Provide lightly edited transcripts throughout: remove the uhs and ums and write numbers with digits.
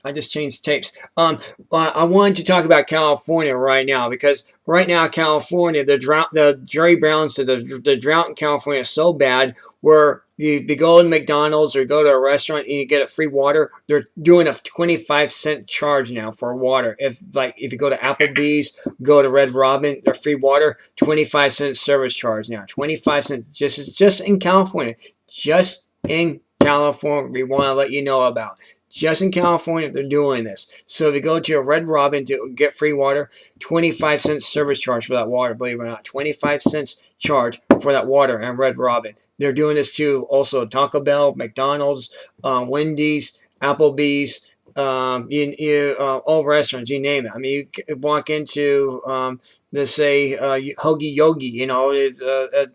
I just changed tapes. I wanted to talk about California right now because right now California, the Jerry Brown said the drought in California is so bad where you go to McDonald's or go to a restaurant and you get a free water. They're doing a 25-cent charge now for water. If you go to Applebee's, go to Red Robin, their free water, 25-cent service charge now. 25 cents just in California, just in California. We want to let you know about. Just in California, they're doing this. So if you go to a Red Robin to get free water, 25 cents service charge for that water, believe it or not. 25 cents charge for that water and Red Robin. They're doing this to also Taco Bell, McDonald's, Wendy's, Applebee's, all restaurants, you name it. I mean, you walk into, let's say, Hoagie Yogi, it's a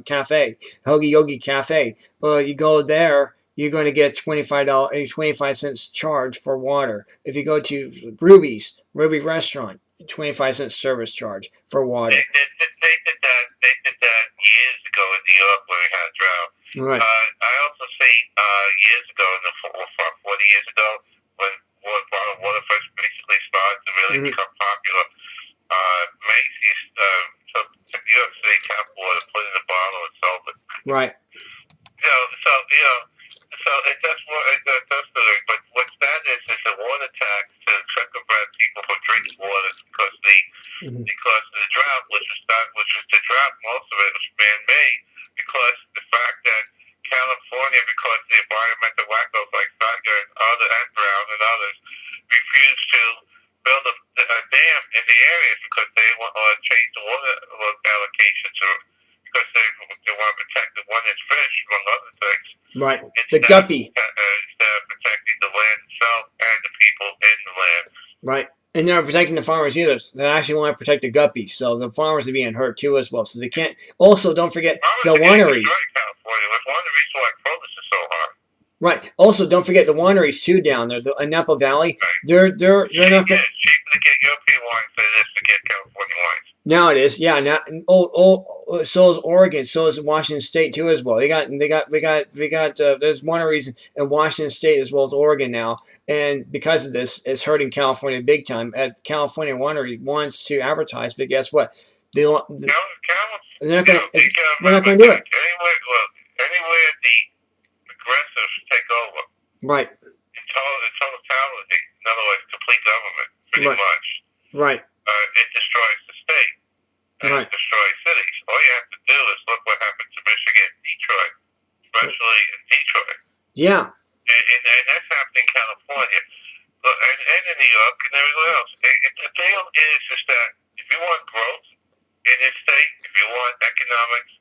cafe, Hoagie Yogi Cafe. Well, you go there, you're going to get $25 charge for water. If you go to Ruby Restaurant, 25-cent service charge for water. They did that years ago in New York when we had a drought. Right. I also seen years ago, 40 years ago, when bottled water first basically started to really become popular. Macy's took New York City tap water, put it in a bottle, and sold it. Right. So it does work. But what's that is a water tax to prevent people from drinking water because of the drought, which was the drought. Most of it was man-made because the fact that California, because of the environmental wackos like Saga and Brown and others, refused to build a dam in the areas because they want to change the water allocation because they want to protect the one-inch fish, among other things. Right. The guppy. Instead of protecting the land itself and the people in the land. Right. And they're not protecting the farmers either. They actually want to protect the guppies. So the farmers are being hurt too as well. So they can't. Also, don't forget the wineries. California. That's one of the reasons why produce is so hard. Right. Also, don't forget the wineries too down there. In Napa Valley, right. They're not going. It's cheaper to get European wines than it is to get California wines. Now it is, yeah. Now, so is Oregon, so is Washington State too as well. We got. There's wineries in Washington State as well as Oregon now, and because of this, it's hurting California big time. California winery wants to advertise, but guess what? They're not going to do it. Anywhere the aggressives take over. Right. In totality, in other words, complete government, pretty much. Right. It destroys the state. And it destroys cities. All you have to do is look what happened to Michigan, Detroit, especially in Detroit. Yeah. And that's happening in California. And in New York and everywhere else. The deal is that if you want growth in this state, if you want economics,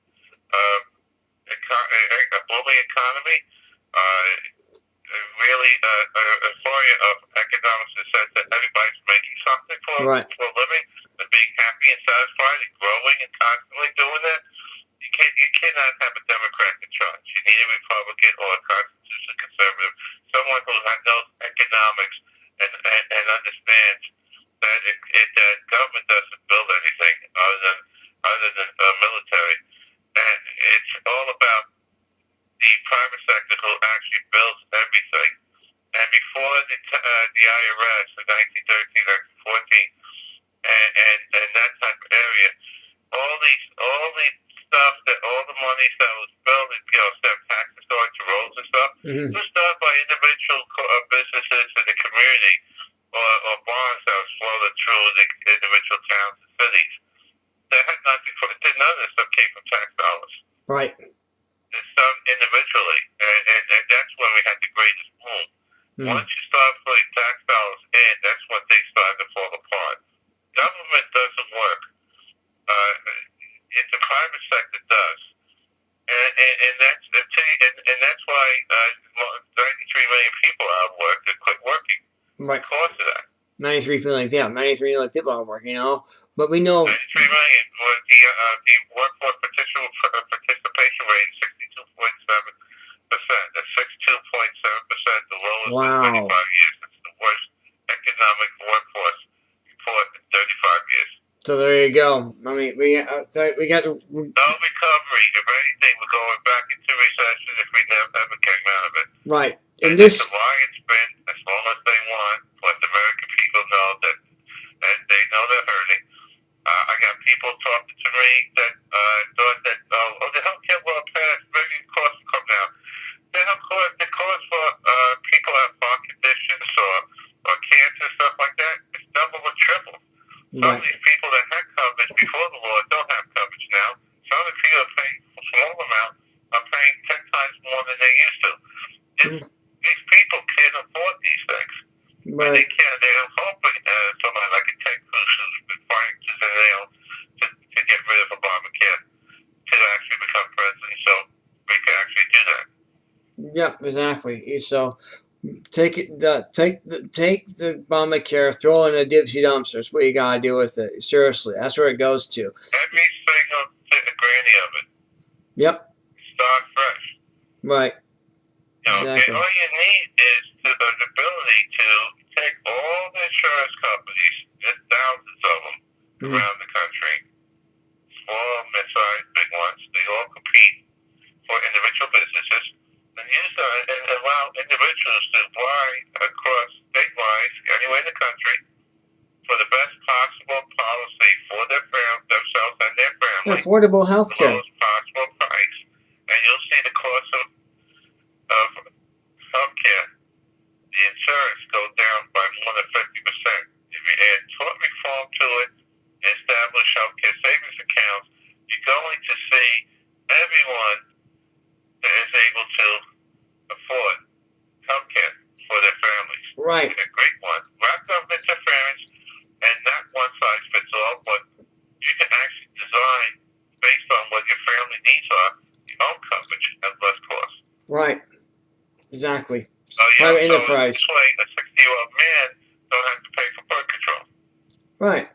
a booming economy, really a story of economics in the sense that everybody's making something for a living, and being happy and satisfied and growing and constantly doing that. You cannot have a Democrat in charge. You need a Republican or a constitutional conservative, someone who knows economics and understands that that government doesn't build anything other than military, and it's all about the private sector who actually builds everything. And before the IRS in 1913, 1914, and that type of area, all the stuff all the money that was built, step taxes going to roads and stuff, was done by individual businesses in the community or bonds that was flowing through the individual towns and cities. That had nothing none of this stuff came from tax dollars. Right. It's done individually, and that's when we had the greatest boom. Once you start putting tax dollars in, that's when things start to fall apart. Government doesn't work. The private sector does, and that's why 93 million people out of work that quit working because of that. 93 million people out of work, But we know 93 million was the workforce participation rate, 62.7%. That's 62.7%, the lowest in 25 years. It's the worst economic workforce report in 35 years. So there you go. I mean, we got to... No recovery. If anything, we're going back into recession if we never came out of it. Right. And this lying long as they want, let the American people know that they know they're hurting. I got people talking to me that thought that, the healthcare law passed, maybe the costs will come down. The cost for people that have heart conditions or cancer, stuff like that, it's double or triple. Some of these people that had coverage before the law don't have coverage now. Some of the people that pay a small amount are paying 10 times more than they used to. These people can't afford these things. And they can't. They're hoping somebody like a Ted Cruz who's been fighting tooth and nail to get rid of Obamacare to actually become president, so we can actually do that. Yep, exactly. So take the Obamacare, throw it in a dipsy dumpster. That's what you gotta do with it. Seriously, that's where it goes to. Every single granny of it. Yep. Start fresh. Right. Exactly. All you need is the ability to take all the insurance companies, there's thousands of them around the country, small, mid-sized, big ones. They all compete for individual businesses, and use that and allow individuals to apply across state lines, anywhere in the country, for the best possible policy for themselves and their family. Affordable health care. Lowest possible price, and you'll see the cost of health care, the insurance go down by more than 50%. If you add tort reform to it, establish health care savings accounts, you're going to see everyone that is able to afford health care for their families. Right. A great one. Not government interference and not one size fits all, but you can actually design based on what your family needs are, your own coverage at less cost. Right. Exactly. Private enterprise. This way, a 60-year-old man don't have to pay for birth control. Right.